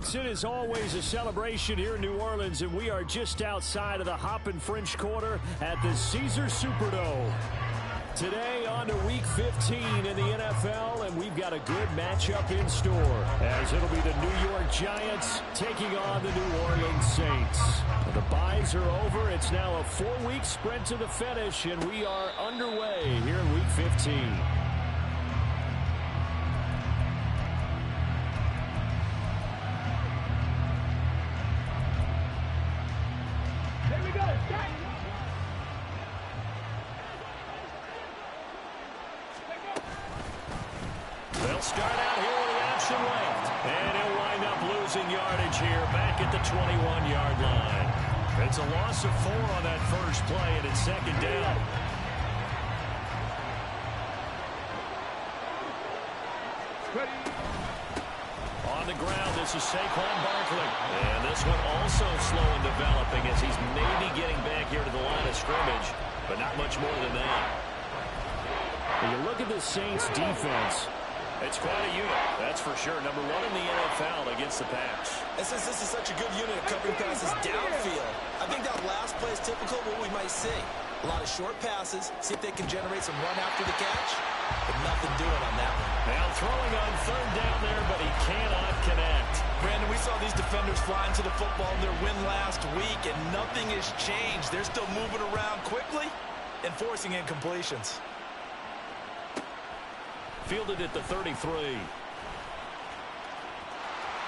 Folks, it is always a celebration here in New Orleans, and we are just outside of the Hoppin' French Quarter at the Caesars Superdome. Today on to Week 15 in the NFL, and we've got a good matchup in store, as it'll be the New York Giants taking on the New Orleans Saints. The byes are over. It's now a 4-week sprint to the finish, and we are underway here in Week 15. They'll start out here with the option left. And he'll wind up losing yardage here back at the 21-yard line. It's a loss of 4 on that first play, and it's second down. On the ground, this is Saquon Barkley. And this one also slow in developing as he's maybe getting back here to the line of scrimmage, but not much more than that. When you look at the Saints' defense, it's quite a unit, that's for sure. Number 1 in the NFL against the pass. And since this is such a good unit of covering passes downfield, I think that last play is typical of what we might see. A lot of short passes, see if they can generate some run after the catch, but nothing doing on that one. Now throwing on third down there, but he cannot connect. Brandon, we saw these defenders flying to the football in their win last week, and nothing has changed. They're still moving around quickly and forcing incompletions. Fielded at the 33.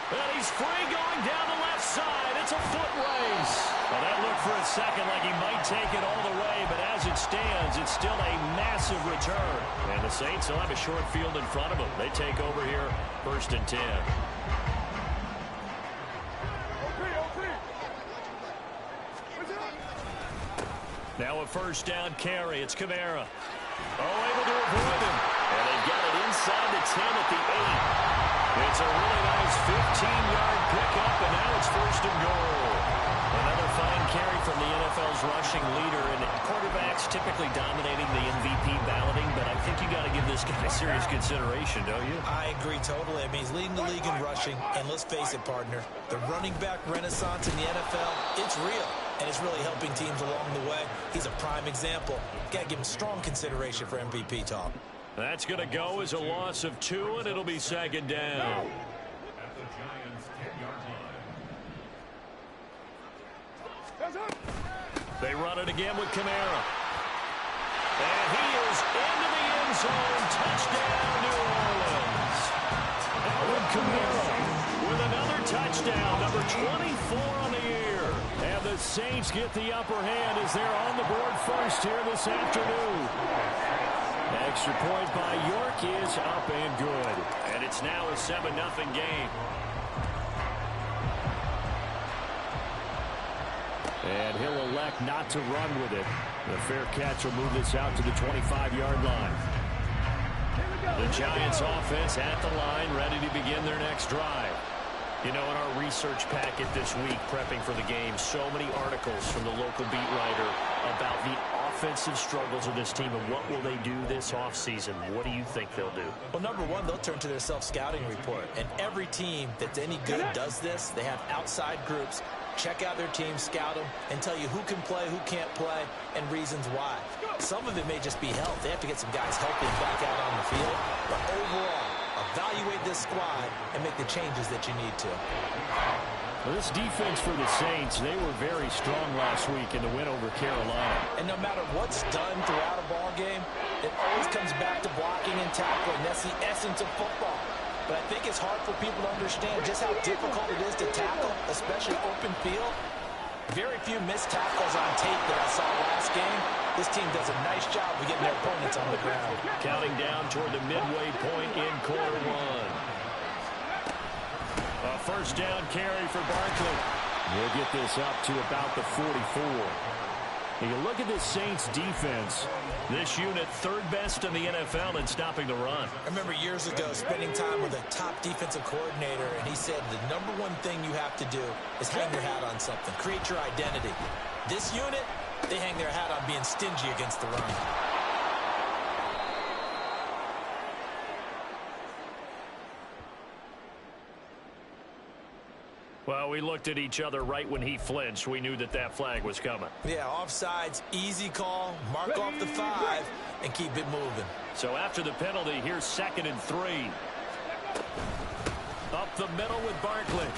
And he's free going down the left side. It's a foot race. Well, that looked for a second like he might take it all the way, but as it stands, it's still a massive return. And the Saints will have a short field in front of them. They take over here, 1st and 10. Now a first down carry. It's Kamara. Oh, able to avoid him. And they've got it inside the 10 at the 8. It's a really nice 15-yard pickup, and now it's 1st and goal. Another fine carry from the NFL's rushing leader, and quarterbacks typically dominating the MVP balloting, but I think you got to give this guy serious consideration, don't you? I agree totally. I mean, he's leading the league in rushing, and let's face it, partner, the running back renaissance in the NFL, it's real, and it's really helping teams along the way. He's a prime example. Got to give him strong consideration for MVP talk. That's going to go as a loss of 2, and it'll be second down. They run it again with Kamara. And he is into the end zone. Touchdown, New Orleans. Alvin Kamara with another touchdown, number 24 on the year. And the Saints get the upper hand as they're on the board first here this afternoon. Extra point by York is up and good. And it's now a 7-0 game. And he'll elect not to run with it. The fair catch will move this out to the 25-yard line. The Giants offense at the line, ready to begin their next drive. You know, in our research packet this week, prepping for the game, so many articles from the local beat writer about the offensive struggles of this team and what will they do this offseason. What do you think they'll do? Well, number 1, they'll turn to their self-scouting report. And every team that's any good does this. They have outside groups. Check out their team, scout them, and tell you who can play, who can't play, and reasons why. Some of it may just be health. They have to get some guys healthy and back out on the field. But overall, evaluate this squad and make the changes that you need to. Well, this defense for the Saints, they were very strong last week in the win over Carolina. And no matter what's done throughout a ball game, it always comes back to blocking and tackling. That's the essence of football. But I think it's hard for people to understand just how difficult it is to tackle, especially open field. Very few missed tackles on tape that I saw last game. This team does a nice job of getting their opponents on the ground. Counting down toward the midway point in quarter 1. A first down carry for Barkley. We'll get this up to about the 44. And you look at this Saints defense. This unit, 3rd best in the NFL in stopping the run. I remember years ago spending time with a top defensive coordinator, and he said the number 1 thing you have to do is hang your hat on something. Create your identity. This unit, they hang their hat on being stingy against the run. Well, we looked at each other right when he flinched. We knew that that flag was coming. Yeah, offsides, easy call, mark off the 5, and keep it moving. So after the penalty, here's 2nd and 3. Up the middle with Barkley.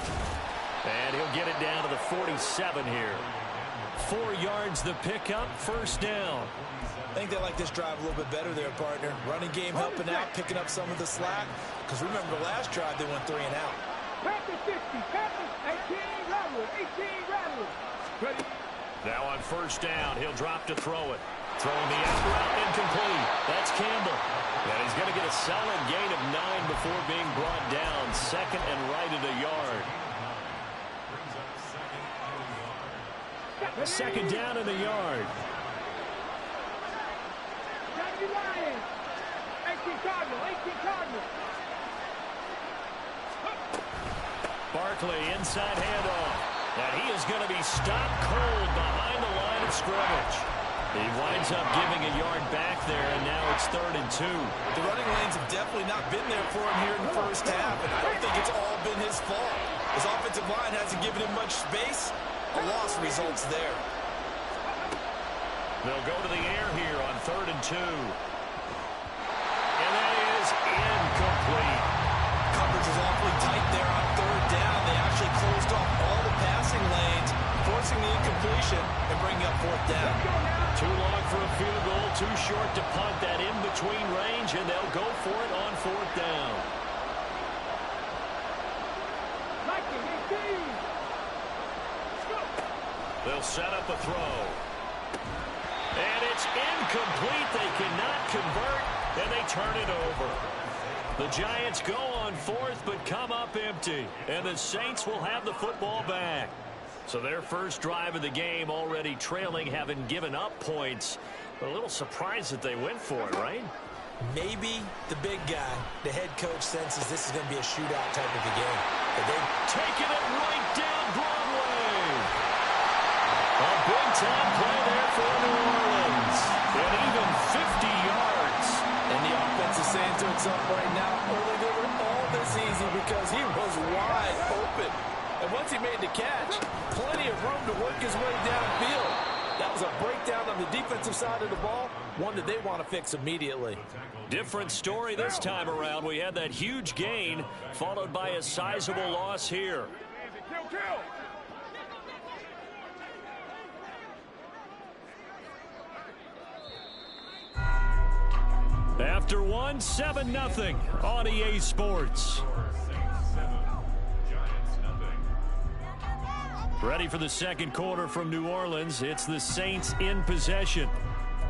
And he'll get it down to the 47 here. 4 yards the pickup, 1st down. I think they like this drive a little bit better there, partner. Running game helping out, picking up some of the slack. Because remember the last drive, they went 3 and out. Panthers 50, Panthers 18, Rattlers, 18, Rattlers. Ready? Now on 1st down, he'll drop to throw it. Throwing the out route, incomplete. That's Campbell. And he's going to get a solid gain of 9 before being brought down. 2nd and right at a yard. 2nd down in the yard. 70 Lions, 18 Cardinals, 18 Cardinals. Barkley, inside handoff. And he is going to be stopped cold behind the line of scrimmage. He winds up giving a yard back there, and now it's 3rd and 2. The running lanes have definitely not been there for him here in the 1st half, and I don't think it's all been his fault. His offensive line hasn't given him much space. A loss results there. They'll go to the air here on 3rd and 2. And that is incomplete. Coverage was awfully tight there on 3rd down. They actually closed off all the passing lanes, forcing the incompletion and bringing up 4th down. Too long for a field goal, too short to punt. That in between range, and they'll go for it on 4th down. They'll set up a throw. And it's incomplete. They cannot convert, and they turn it over. The Giants go on 4th, but come up empty. And the Saints will have the football back. So their first drive of the game already trailing, having given up points. A little surprised that they went for it, right? Maybe the big guy, the head coach, senses this is going to be a shootout type of a game. But they've taken it right down Broadway. A big-time play there for New Orleans. And even 50 yards. And the offense is saying to itself right now, early they were all this easy because he was wide open. And once he made the catch, plenty of room to work his way downfield. That was a breakdown on the defensive side of the ball, one that they want to fix immediately. Different story this time around. We had that huge gain, followed by a sizable loss here. After 7-0 on EA Sports. Ready for the 2nd quarter from New Orleans. It's the Saints in possession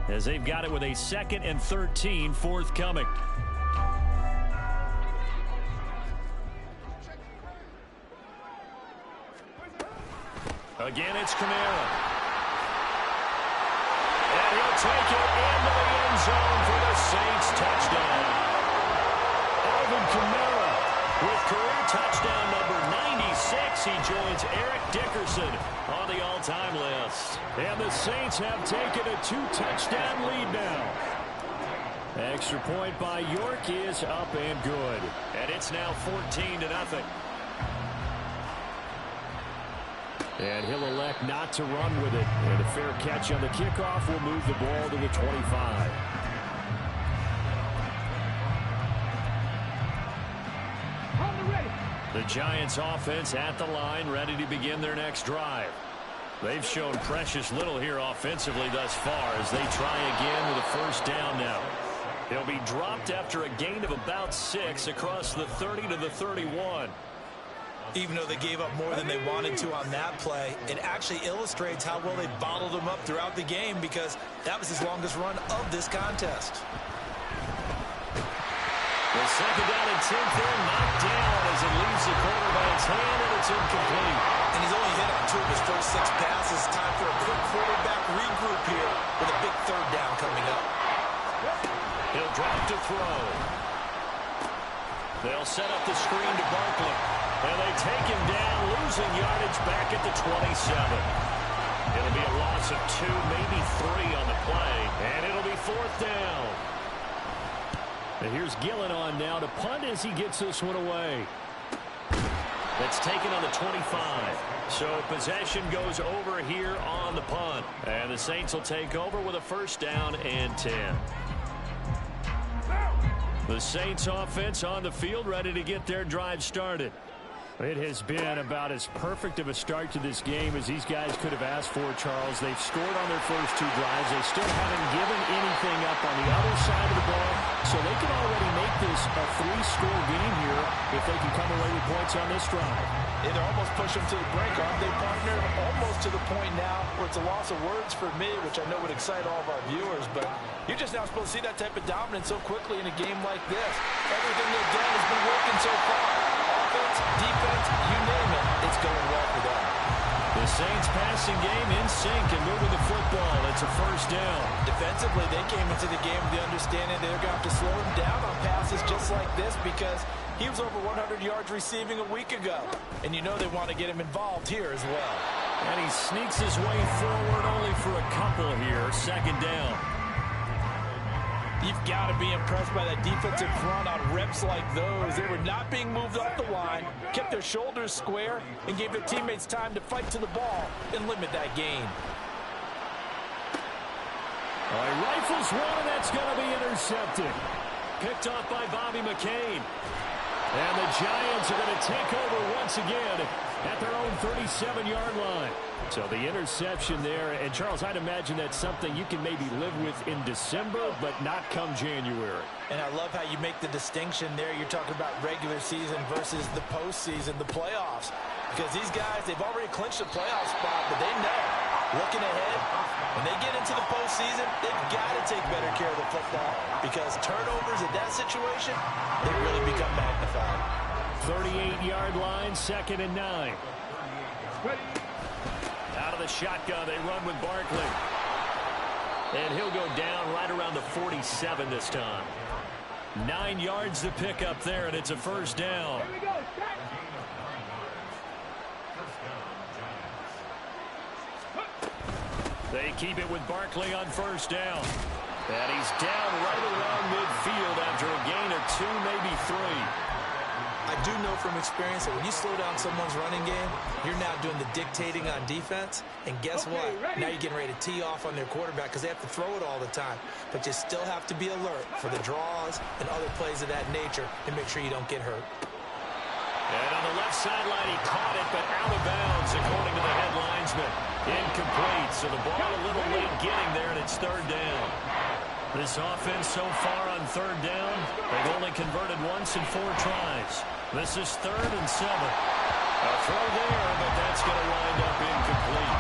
as they've got it with a 2nd and 13 forthcoming. Again, it's Kamara. And he'll take it into the end zone for the Saints touchdown. Alvin Kamara with career touchdown number 96. He joins Eric Dickerson on the all-time list. And the Saints have taken a 2-touchdown lead now. Extra point by York is up and good. And it's now 14-0. And he'll elect not to run with it. And a fair catch on the kickoff will move the ball to the 25. The Giants offense at the line, ready to begin their next drive. They've shown precious little here offensively thus far as they try again with a 1st down now. He'll be dropped after a gain of about 6 across the 30 to the 31. Even though they gave up more than they wanted to on that play, it actually illustrates how well they bottled them up throughout the game because that was his longest run of this contest. The 2nd down and 10 there, knocked down as it leaves the quarterback's hand, and it's incomplete. And he's only hit on 2 of his first 6 passes. Time for a quick quarterback regroup here with a big 3rd down coming up. He'll drop to throw. They'll set up the screen to Barkley. And they take him down, losing yardage back at the 27. It'll be a loss of 2, maybe 3 on the play. And it'll be 4th down. And here's Gillen on now to punt as he gets this one away. It's taken on the 25. So possession goes over here on the punt. And the Saints will take over with a first down and 10. The Saints offense on the field, ready to get their drive started. It has been about as perfect of a start to this game as these guys could have asked for, Charles. They've scored on their first two drives. They still haven't given anything up on the other side of the ball, so they can already make this a three-score game here if they can come away with points on this drive. Yeah, they're almost pushing them to the break, aren't they, partner? Almost to the point now where it's a loss of words for me, which I know would excite all of our viewers, but you're just now supposed to see that type of dominance so quickly in a game like this. Everything they've done has been working so far. Offense, defense, you name it, it's going well for them. The Saints passing game in sync and moving the football. It's a first down. Defensively, they came into the game with the understanding they're going to have to slow him down on passes just like this because he was over 100 yards receiving a week ago. And you know they want to get him involved here as well. And he sneaks his way forward only for a couple here. Second down. You've got to be impressed by that defensive front on reps like those. They were not being moved off the line, kept their shoulders square, and gave their teammates time to fight to the ball and limit that gain. All right, rifles one, and that's going to be intercepted. Picked off by Bobby McCain. And the Giants are going to take over once again at their own 37-yard line. So the interception there, and Charles, I'd imagine that's something you can maybe live with in December, but not come January. And I love how you make the distinction there. You're talking about regular season versus the postseason, the playoffs. Because these guys, they've already clinched a playoff spot, but they know, looking ahead, when they get into the postseason, they've got to take better care of the football because turnovers in that situation, they really become magnified. 38-yard line, 2nd and 9. Out of the shotgun, they run with Barkley. And he'll go down right around the 47 this time. 9 yards to pick up there, and it's a first down. Here we go. They keep it with Barkley on first down. And he's down right around midfield after a gain of 2, maybe 3. I do know from experience that when you slow down someone's running game, you're now doing the dictating on defense. And guess what? Now you're getting ready to tee off on their quarterback because they have to throw it all the time. But you still have to be alert for the draws and other plays of that nature and make sure you don't get hurt. And on the left sideline, he caught it, but out of bounds, according to the head linesman. Incomplete, so the ball a little late getting there, and it's third down. This offense so far on third down, they've only converted once in 4 tries. This is 3rd and 7. A throw there, but that's going to wind up incomplete.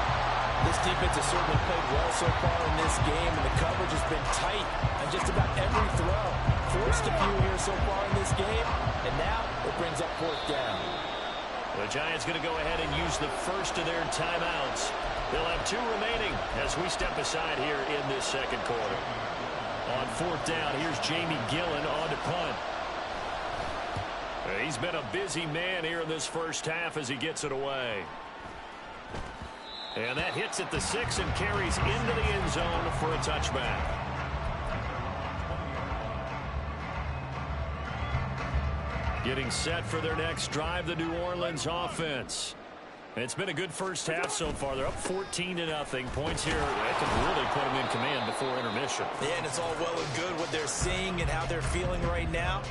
This defense has certainly played well so far in this game, and the coverage has been tight on just about every throw. Forced a few here so far in this game, and now it brings up 4th down. The Giants going to go ahead and use the first of their timeouts. They'll have 2 remaining as we step aside here in this second quarter. On 4th down, here's Jamie Gillen on to punt. He's been a busy man here in this first half as he gets it away. And that hits at the 6 and carries into the end zone for a touchback. Getting set for their next drive, the New Orleans offense. It's been a good first half so far. They're up 14-0. Points here that can really put them in command before intermission. Yeah, and it's all well and good what they're seeing and how they're feeling right now.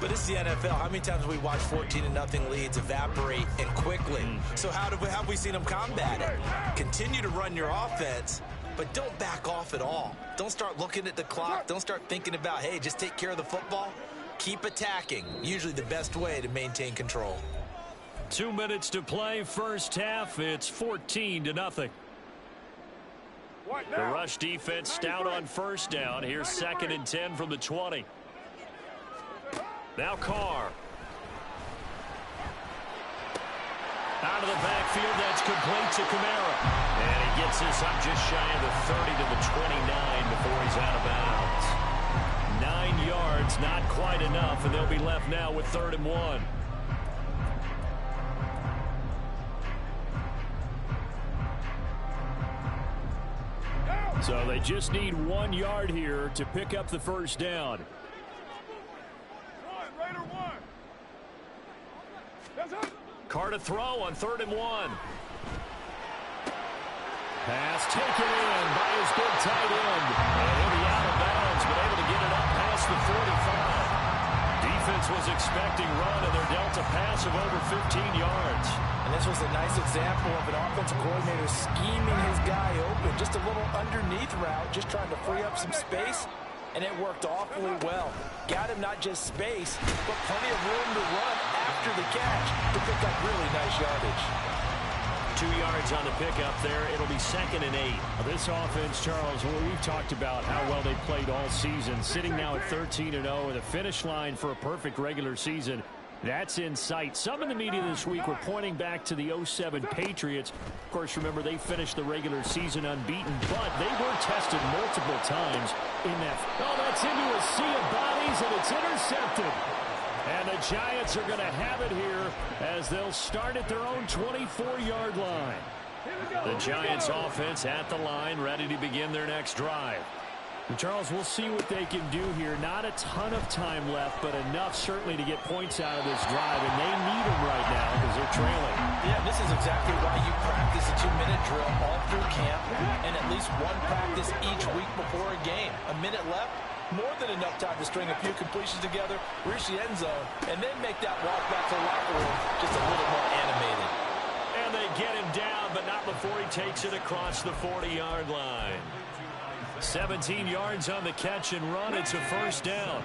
But it's the NFL. How many times have we watched 14-0 leads evaporate and quickly? So how have we seen them combat it? Continue to run your offense, but don't back off at all. Don't start looking at the clock. Don't start thinking about, hey, just take care of the football. Keep attacking. Usually the best way to maintain control. 2 minutes to play, first half. It's 14-0. The rush defense stout on first down. Here's 2nd and 10 from the 20. Now Carr. Out of the backfield, that's complete to Kamara. And he gets this up just shy of the 30 to the 29 before he's out of bounds. 9 yards, not quite enough, and they'll be left now with 3rd and 1. So they just need 1 yard here to pick up the first down. Raider 1. That's it. Carr to throw on 3rd and 1. Pass taken in by his big tight end. And he'll be out of bounds, but able to get it up past the 45. Defense was expecting run, and they're dealt a pass of over 15 yards. And this was a nice example of an offensive coordinator scheming his guy open. Just a little underneath route, just trying to free up some space, and it worked awfully well. Got him not just space, but plenty of room to run after the catch to pick up really nice yardage. 2 yards on the pickup there. It'll be 2nd and 8. This offense, Charles, well, we've talked about how well they played all season. Sitting now at 13-0 with a finish line for a perfect regular season. That's in sight. Some in the media this week were pointing back to the 07 Patriots. Of course, remember, they finished the regular season unbeaten, but they were tested multiple times in that. Oh, that's into a sea of bodies, and it's intercepted. And the Giants are going to have it here as they'll start at their own 24-yard line. The Giants offense at the line, ready to begin their next drive. And Charles, we'll see what they can do here. Not a ton of time left, but enough certainly to get points out of this drive, and they need them right now because they're trailing. Yeah, this is exactly why you practice a 2-minute drill all through camp and at least one practice each week before a game. A minute left, more than enough time to string a few completions together, reach the end zone, and then make that walk back to the locker room just a little more animated. And they get him down, but not before he takes it across the 40-yard line. 17 yards on the catch and run. It's a first down.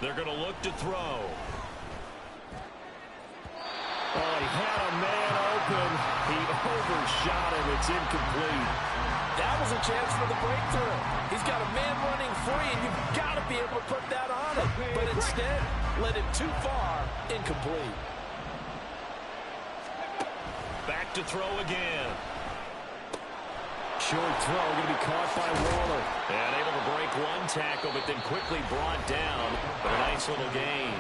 They're going to look to throw. Oh, he had a man open. He overshot him. It's incomplete. That was a chance for the breakthrough. He's got a man running free, and you've got to be able to put that on him. But instead, let it too far, incomplete. Back to throw again. Short throw going to be caught by Waller. And able to break one tackle, but then quickly brought down. But a nice little gain.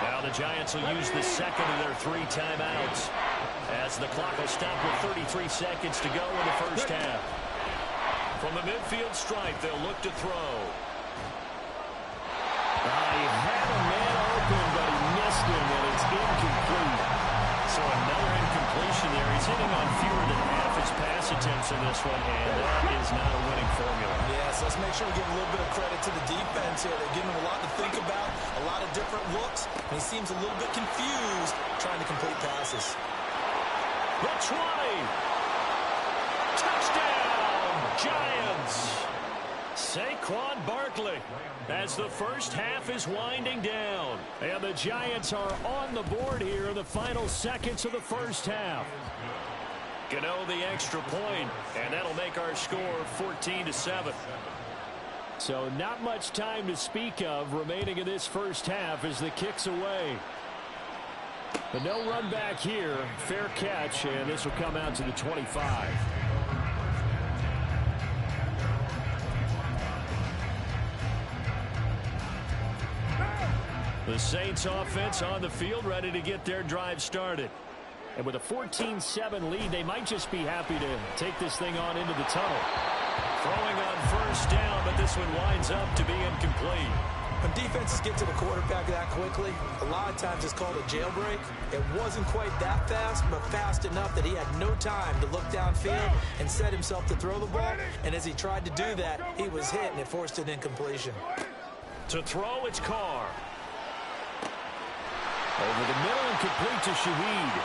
Now the Giants will use the second of their 3 timeouts as the clock will stop with 33 seconds to go in the first half. From the midfield stripe, they'll look to throw. He had a man open, but he missed him, and it's incomplete. So another incompletion there. He's hitting on fewer than half his pass attempts in this one, and that is not a winning formula. Yes, let's make sure we give a little bit of credit to the defense here. They're giving him a lot to think about, a lot of different looks, and he seems a little bit confused trying to complete passes. The 20. Touchdown, Giants. Saquon Barkley as the first half is winding down. And the Giants are on the board here in the final seconds of the first half. Gano the extra point, and that'll make our score 14-7. So not much time to speak of remaining in this first half as the kick's away. But no run back here. Fair catch, and this will come out to the 25. The Saints offense on the field, ready to get their drive started. And with a 14-7 lead, they might just be happy to take this thing on into the tunnel. Throwing on first down, but this one winds up to be incomplete. When defenses get to the quarterback that quickly, a lot of times it's called a jailbreak. It wasn't quite that fast, but fast enough that he had no time to look downfield and set himself to throw the ball. And as he tried to do that, he was hit, and it forced an incompletion. To throw, it's Carr. Over the middle and complete to Shaheed.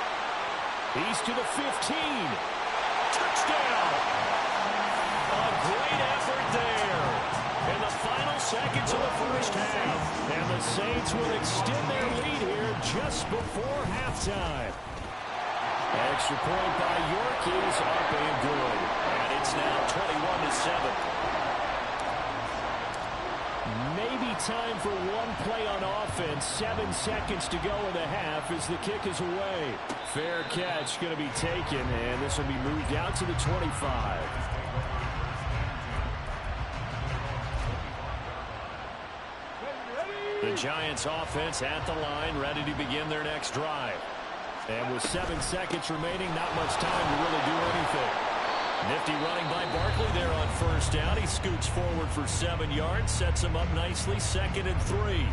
He's to the 15. Touchdown! A great effort there in the final seconds of the first half. And the Saints will extend their lead here just before halftime. Extra point by York is up and good. And it's now 21-7. Maybe time for one play on offense. 7 seconds to go in the half as the kick is away. Fair catch going to be taken, and this will be moved out to the 25. The Giants offense at the line, ready to begin their next drive. And with 7 seconds remaining, not much time to really do anything. Nifty running by Barkley there on first down. He scoots forward for 7 yards, sets him up nicely, 2nd and 3.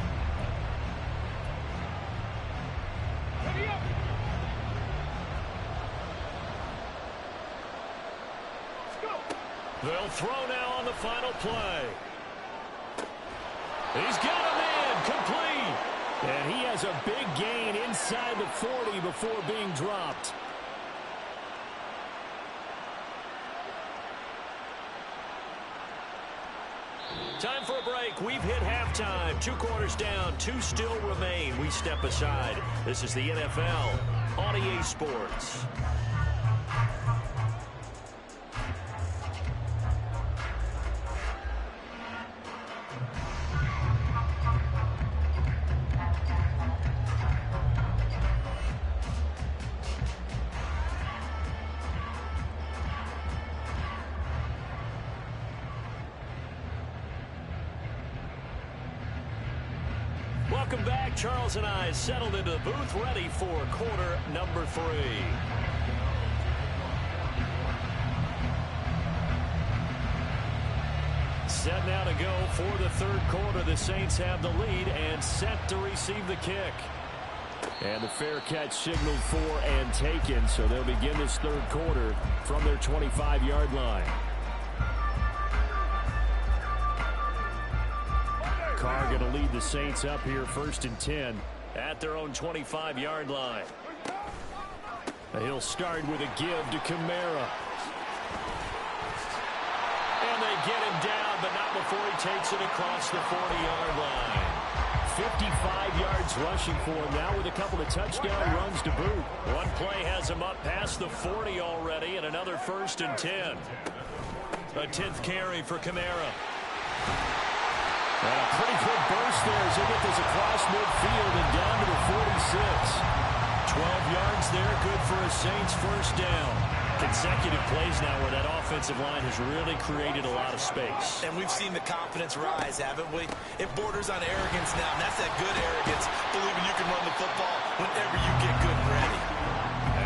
They'll throw now on the final play. He's got him in, complete. And he has a big gain inside the 40 before being dropped. Time for a break. We've hit halftime. 2 quarters down. 2 still remain. We step aside. This is the NFL on EA Sports. Welcome back. Charles and I settled into the booth, ready for quarter number 3. Set now to go for the third quarter. The Saints have the lead and set to receive the kick. And the fair catch signaled for and taken, so they'll begin this third quarter from their 25-yard line. Carr going to lead the Saints up here, 1st and 10 at their own 25-yard line. He'll start with a give to Kamara. And they get him down, but not before he takes it across the 40-yard line. 55 yards rushing for him now with a couple of touchdown runs to boot. One play has him up past the 40 already, and another 1st and 10. A 10th carry for Kamara. And a pretty quick burst there as he gets this across midfield and down to the 46. 12 yards there, good for a Saints first down. Consecutive plays now where that offensive line has really created a lot of space. And we've seen the confidence rise, haven't we? It borders on arrogance now, and that's that good arrogance, believing you can run the football whenever you get good and ready.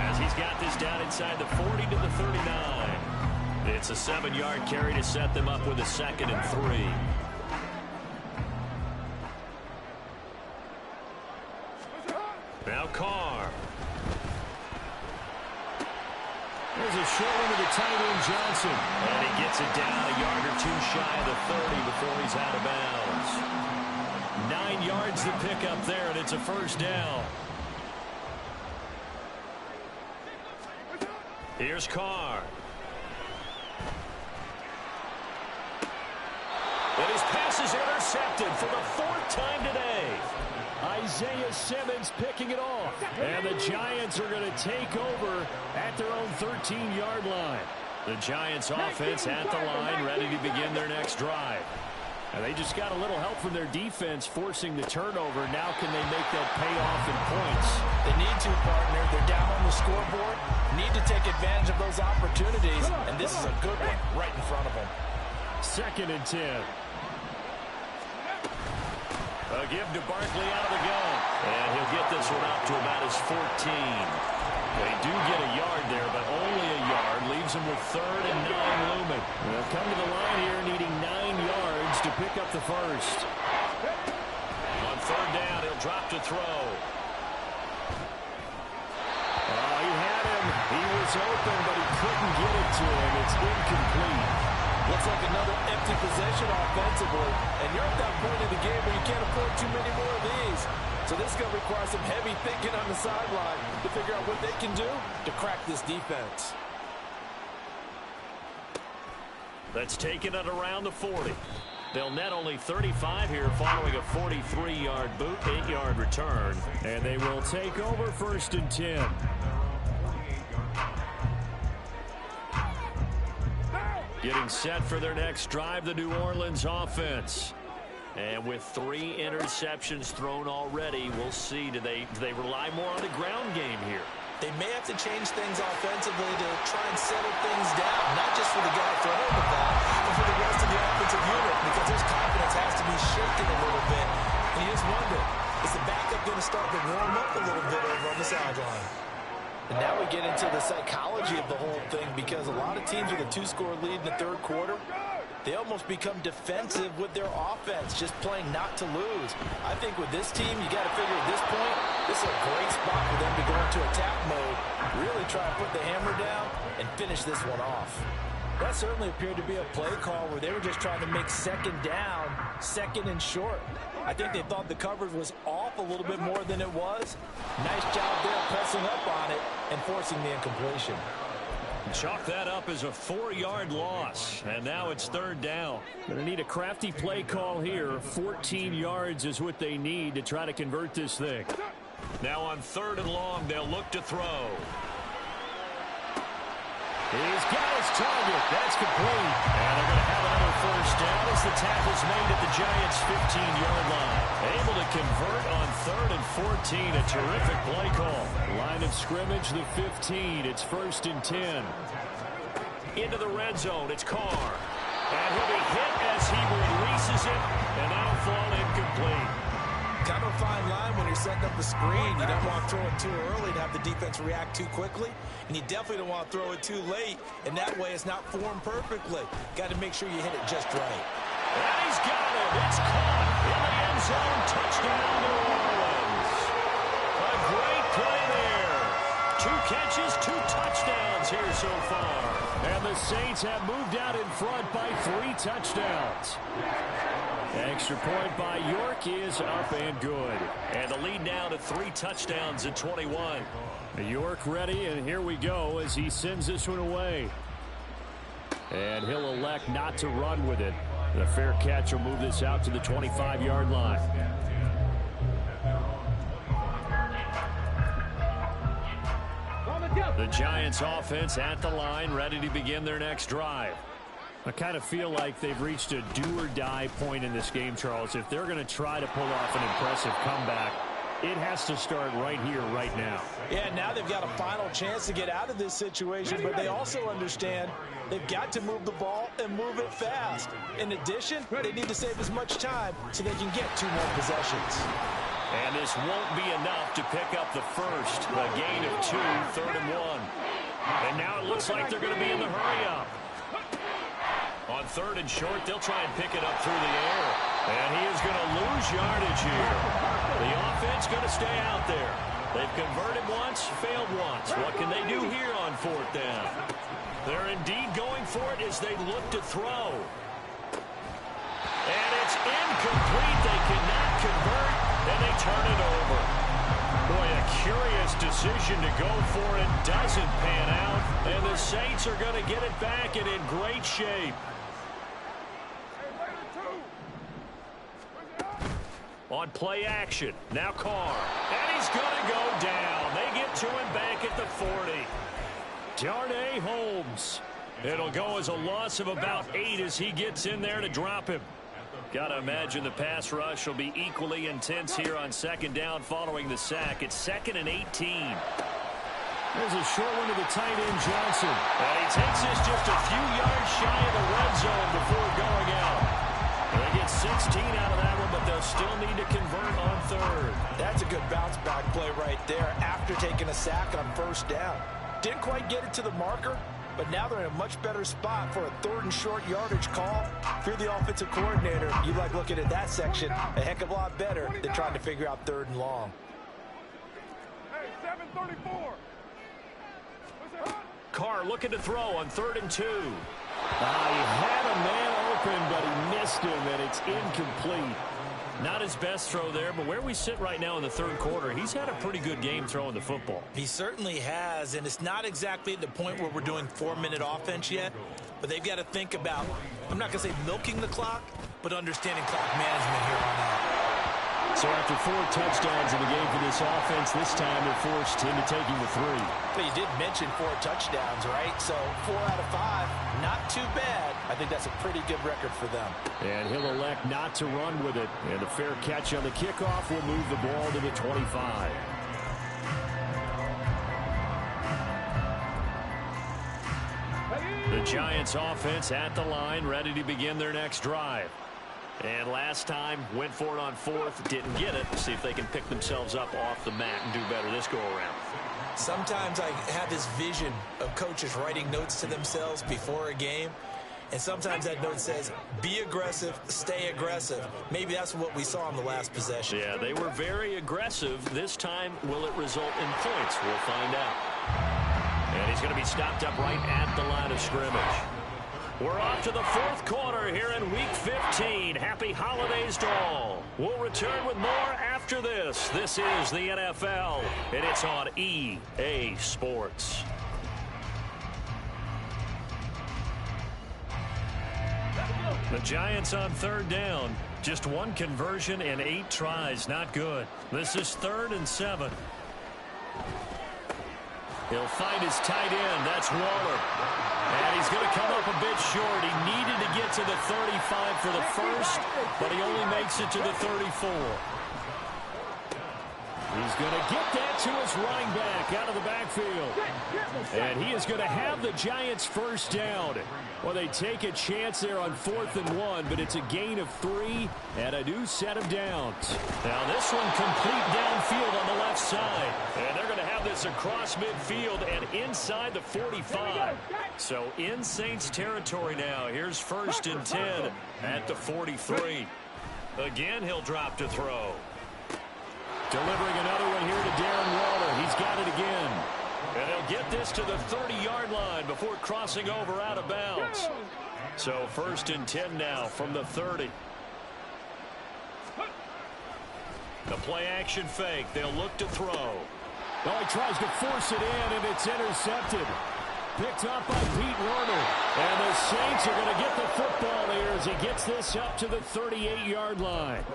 As he's got this down inside the 40 to the 39. It's a 7-yard carry to set them up with a 2nd and 3. Now Carr. There's a short one to the tight end, Johnson. And he gets it down a yard or 2 shy of the 30 before he's out of bounds. 9 yards to pick up there, and it's a first down. Here's Carr. And his pass is intercepted for the 4th time today. Isaiah Simmons picking it off. And the Giants are going to take over at their own 13-yard line. The Giants offense at the line, ready to begin their next drive. And they just got a little help from their defense forcing the turnover. Now can they make that pay off in points? They need to, partner. They're down on the scoreboard. Need to take advantage of those opportunities. And this is a good one right in front of them. 2nd and 10. A give to Barkley out of the gun. And he'll get this one out to about his 14. They do get a yard there, but only a yard. Leaves him with 3rd and 9 looming. They'll come to the line here needing 9 yards to pick up the first. On 3rd down, he'll drop to throw. He had him. He was open, but he couldn't get it to him. It's incomplete. Looks like another empty possession offensively. And you're at that point in the game where you can't afford too many more of these. So this is going to require some heavy thinking on the sideline to figure out what they can do to crack this defense. That's taken at around the 40. They'll net only 35 here following a 43-yard boot, 8-yard return. And they will take over 1st and 10. Getting set for their next drive, the New Orleans offense. And with 3 interceptions thrown already, we'll see. Do they rely more on the ground game here? They may have to change things offensively to try and settle things down, not just for the guy throwing the ball, but for the rest of the offensive unit, because his confidence has to be shaken a little bit. And you just wonder, is the backup going to start to warm up a little bit over on the sideline? And now we get into the psychology of the whole thing, because a lot of teams with a 2-score lead in the 3rd quarter, they almost become defensive with their offense, just playing not to lose. I think with this team, you got to figure at this point, this is a great spot for them to go into attack mode, really try and put the hammer down and finish this one off. That certainly appeared to be a play call where they were just trying to make second down, second and short. I think they thought the coverage was off a little bit more than it was. Nice job there pressing up on it and forcing the incompletion. Chalk that up as a 4-yard loss, and now it's third down. Going to need a crafty play call here. 14 yards is what they need to try to convert this thing. Now on 3rd and long, they'll look to throw. He's got his target. That's complete. And they're going to have another first down as the tackle's made at the Giants' 15-yard line. Able to convert on 3rd and 14. A terrific play call. Line of scrimmage, the 15. It's 1st and 10. Into the red zone. It's Carr. And he'll be hit as he releases it. And that'll fall incomplete. Kind of a fine line when you're setting up the screen. You don't want to throw it too early to have the defense react too quickly, and you definitely don't want to throw it too late, and that way it's not formed perfectly. Got to make sure you hit it just right. And he's got it. It's caught in the end zone. Touchdown, New Orleans. A great play there. 2 catches, 2 touchdowns here so far. And the Saints have moved out in front by 3 touchdowns. Extra point by York is up and good. And the lead now to 3 touchdowns at 21. York ready, and here we go as he sends this one away. And he'll elect not to run with it. The fair catch will move this out to the 25-yard line. The Giants offense at the line, ready to begin their next drive. I kind of feel like they've reached a do-or-die point in this game, Charles. If they're going to try to pull off an impressive comeback, it has to start right here, right now. Yeah, now they've got a final chance to get out of this situation, but they also understand they've got to move the ball and move it fast. In addition, they need to save as much time so they can get 2 more possessions. And this won't be enough to pick up the first. A gain of 2, 3rd and 1. And now it looks like they're going to be in the hurry-up. On 3rd and short, they'll try and pick it up through the air. And he is going to lose yardage here. The offense going to stay out there. They've converted once, failed once. What can they do here on 4th down? They're indeed going for it as they look to throw. And it's incomplete. They cannot convert, and they turn it over. Boy, a curious decision to go for it. Doesn't pan out, and the Saints are going to get it back and in great shape. On play action, now Carr. And he's going to go down. They get to him back at the 40. Darnay Holmes. It'll go as a loss of about 8 as he gets in there to drop him. Got to imagine the pass rush will be equally intense here on 2nd down following the sack. It's 2nd and 18. There's a short one to the tight end, Johnson. And he takes this just a few yards shy of the red zone before going out. They get 16 out of that one, but they'll still need to convert on 3rd. That's a good bounce-back play right there after taking a sack on 1st down. Didn't quite get it to the marker, but now they're in a much better spot for a 3rd and short yardage call. If you're the offensive coordinator, you like looking at that section a heck of a lot better than trying to figure out 3rd and long. Hey, 734. Carr looking to throw on 3rd and 2. He had a man open, but he missed him, and it's incomplete. Not his best throw there, but where we sit right now in the 3rd quarter, he's had a pretty good game throwing the football. He certainly has, and it's not exactly at the point where we're doing 4-minute offense yet, but they've got to think about, I'm not going to say milking the clock, but understanding clock management here on out. So after 4 touchdowns in the game for this offense, this time they're forced into taking the 3. But you did mention 4 touchdowns, right? So 4 out of 5, not too bad. I think that's a pretty good record for them. And he'll elect not to run with it. And the fair catch on the kickoff will move the ball to the 25. The Giants offense at the line, ready to begin their next drive. And last time, went for it on 4th, didn't get it. See if they can pick themselves up off the mat and do better this go-around. Sometimes I have this vision of coaches writing notes to themselves before a game. And sometimes that note says, be aggressive, stay aggressive. Maybe that's what we saw in the last possession. Yeah, they were very aggressive. This time, will it result in points? We'll find out. And he's going to be stopped up right at the line of scrimmage. We're off to the fourth quarter here in Week 15. Happy holidays to all. We'll return with more after this. This is the NFL, and it's on EA Sports. The Giants on third down. Just one conversion and 8 tries. Not good. This is 3rd and 7. He'll find his tight end. That's Waller. And he's going to come up a bit short. He needed to get to the 35 for the first, but he only makes it to the 34. He's going to get that to his running back out of the backfield. And he is going to have the Giants first down. Well, they take a chance there on 4th and 1, but it's a gain of 3 and a new set of downs. Now this one complete downfield on the left side. And they're going to have this across midfield and inside the 45. So in Saints territory now. Here's 1st and 10 at the 43. Again, he'll drop to throw. Delivering another one here to Darren Waller. He's got it again. And they'll get this to the 30-yard line before crossing over out of bounds. So 1st and 10 now from the 30. The play action fake. They'll look to throw. Oh, he tries to force it in, and it's intercepted. Picked up by Pete Werner. And the Saints are going to get the football here as he gets this up to the 38-yard line.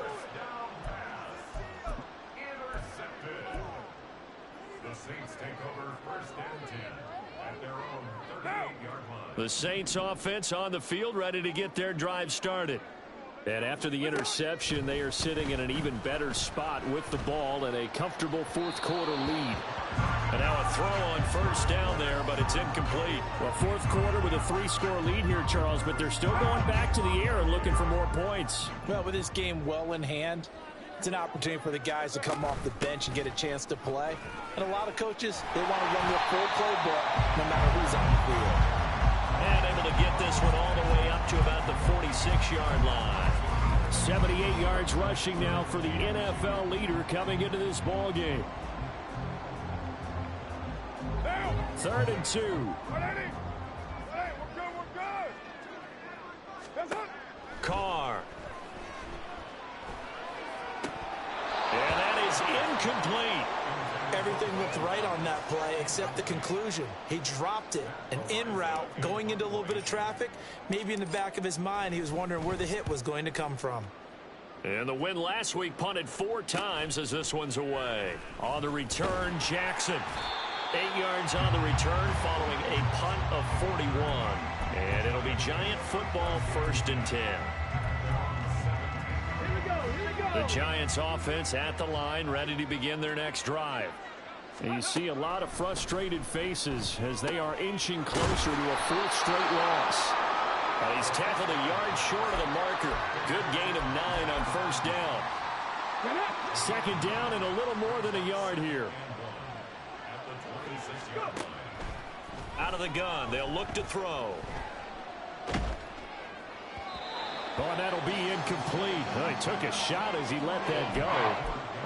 The Saints offense on the field, ready to get their drive started. And after the interception, they are sitting in an even better spot with the ball and a comfortable 4th quarter lead. And now a throw on 1st down there, but it's incomplete. Well, 4th quarter with a 3-score lead here, Charles, but they're still going back to the air and looking for more points. Well, with this game well in hand, it's an opportunity for the guys to come off the bench and get a chance to play. And a lot of coaches, they want to run their full playbook no matter who's on the field. And able to get this one all the way up to about the 46-yard line. 78 yards rushing now for the NFL leader coming into this ball game. 3rd and 2. Carr. And that is incomplete. Everything looked right on that play except the conclusion. He dropped it. An in route going into a little bit of traffic. Maybe in the back of his mind he was wondering where the hit was going to come from. And the win last week punted 4 times as this one's away. On the return, Jackson. 8 yards on the return following a punt of 41. And it'll be Giant football 1st and 10. The Giants offense at the line, ready to begin their next drive. And you see a lot of frustrated faces as they are inching closer to a 4th straight loss. He's tackled a yard short of the marker. Good gain of 9 on 1st down. 2nd down and a little more than a yard here. Out of the gun, they'll look to throw. Oh, and that'll be incomplete. Well, he took a shot as he let that go.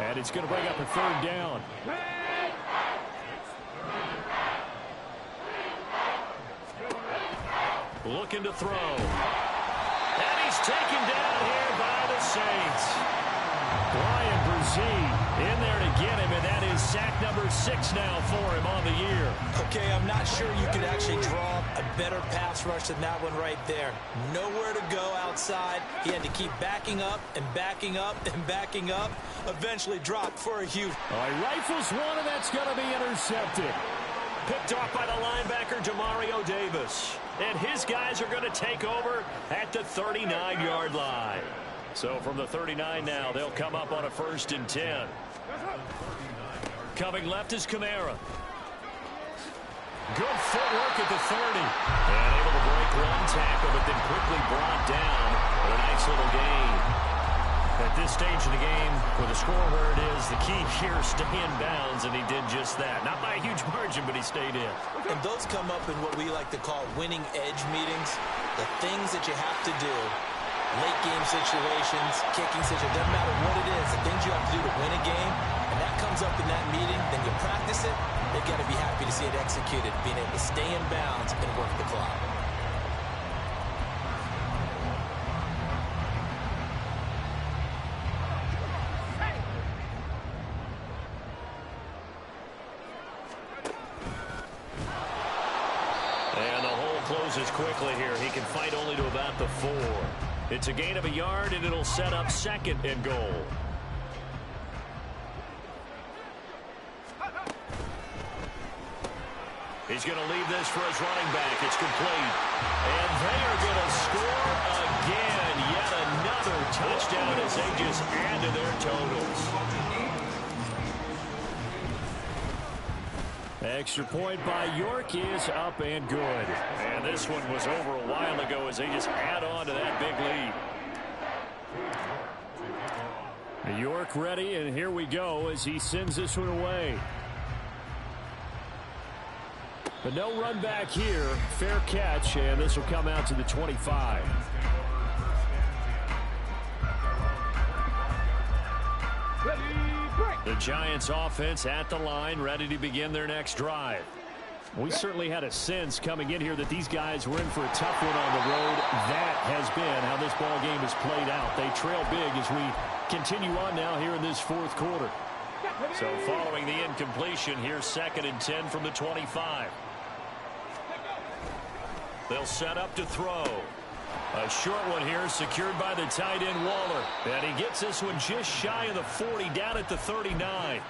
And it's going to bring up a 3rd down. Looking to throw. And he's taken down here by the Saints. Brian Brzee in there to get him, and that is sack number 6 now for him on the year. Okay, I'm not sure you could actually draw a better pass rush than that one right there. Nowhere to go outside. He had to keep backing up and backing up and backing up. Eventually dropped for a huge. He rifles one, and that's going to be intercepted. Picked off by the linebacker, Demario Davis. And his guys are going to take over at the 39-yard line. So from the 39 now, they'll come up on a 1st and 10. Coming left is Kamara. Good footwork at the 30. And able to break one tackle, but then quickly brought down with a nice little gain. At this stage of the game, with the score where it is, the key here is stay in bounds, and he did just that. Not by a huge margin, but he stayed in. And those come up in what we like to call winning edge meetings. The things that you have to do. Late game situations, kicking situations, doesn't matter what it is. The things you have to do to win a game, and that comes up in that meeting, then you practice it. They've got to be happy to see it executed, being able to stay in bounds and work the clock. closes quickly here. He can fight only to about the 4. It's a gain of a yard, and it'll set up 2nd and goal. He's going to leave this for his running back. It's complete. And they are going to score again. Yet another touchdown as they just add to their totals. Extra point by York is up and good. And this one was over a while ago as they just add on to that big lead. York ready, and here we go as he sends this one away. But no run back here. Fair catch, and this will come out to the 25. The Giants offense at the line, ready to begin their next drive. We certainly had a sense coming in here that these guys were in for a tough one on the road. That has been how this ball game has played out. They trail big as we continue on now here in this 4th quarter. So following the incompletion, here's 2nd and 10 from the 25. They'll set up to throw. A short one here secured by the tight end Waller. And he gets this one just shy of the 40, down at the 39.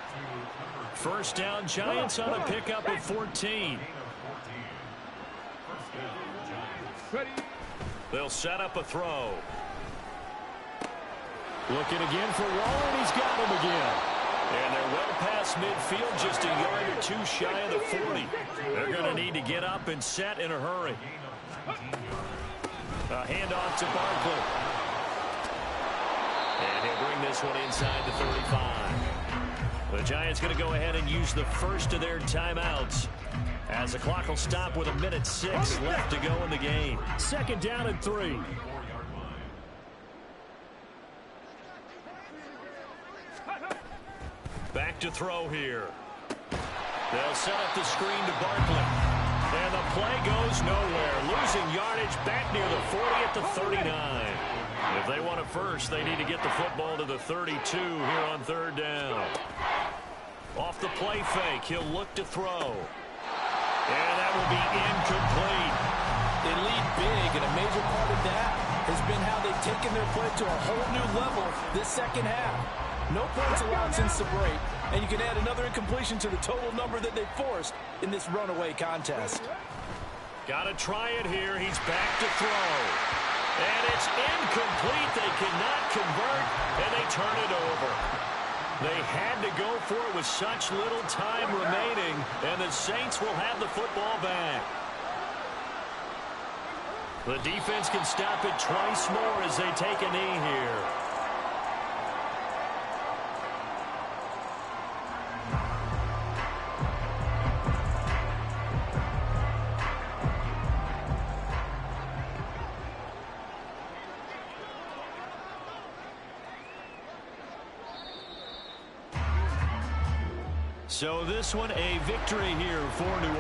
First down, Giants on a pickup of 14. They'll set up a throw. Looking again for Waller, and he's got him again. And they're well past midfield, just a yard or 2 shy of the 40. They're going to need to get up and set in a hurry. A handoff to Barkley. And he'll bring this one inside the 35. The Giants going to go ahead and use the first of their timeouts, as the clock will stop with 1:06 left to go in the game. 2nd down and 3. Back to throw here. They'll set up the screen to Barkley. And the play goes nowhere. Losing yardage back near the 40 at the 39. If they want it first, they need to get the football to the 32 here on 3rd down. Off the play fake, he'll look to throw. And that will be incomplete. They lead big, and a major part of that has been how they've taken their play to a whole new level this 2nd half. No points allowed since the break, and you can add another incompletion to the total number that they've forced in this runaway contest. Got to try it here. He's back to throw. And it's incomplete. They cannot convert, and they turn it over. They had to go for it with such little time remaining, and the Saints will have the football back. The defense can stop it twice more as they take a knee here. So this one a victory here for New Orleans.